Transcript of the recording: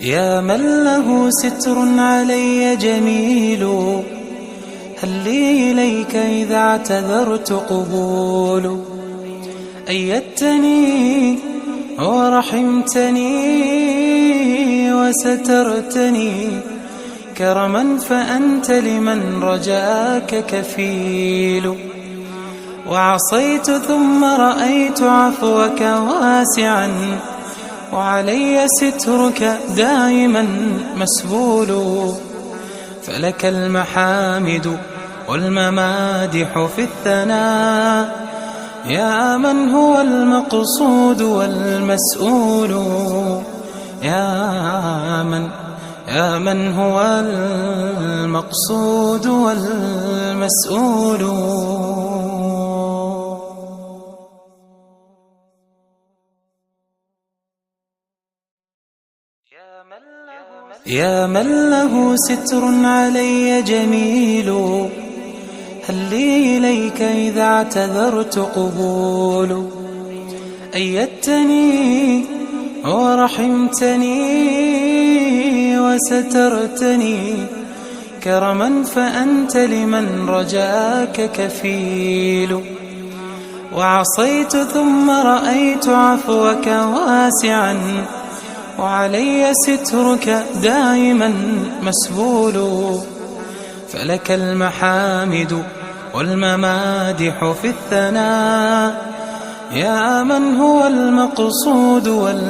يا من له ستر علي جميل، هل لي إليك إذا اعتذرت قبول؟ أيدتني ورحمتني وسترتني كرما، فأنت لمن رجاك كفيل. وعصيت ثم رأيت عفوك واسعا، وعلي سترك دائما مسبول. فلك المحامد والممادح في الثناء، يا من هو المقصود والمسؤول. يا من هو المقصود والمسؤول. يا من له ستر علي جميل، هل لي إليك إذا اعتذرت قبول؟ أيدتني ورحمتني وسترتني كرما، فأنت لمن رجاك كفيل. وعصيت ثم رأيت عفوك واسعا، وعلي سترك دائما مسبول. فلك المحامد والممادح في الثناء، يا من هو المقصود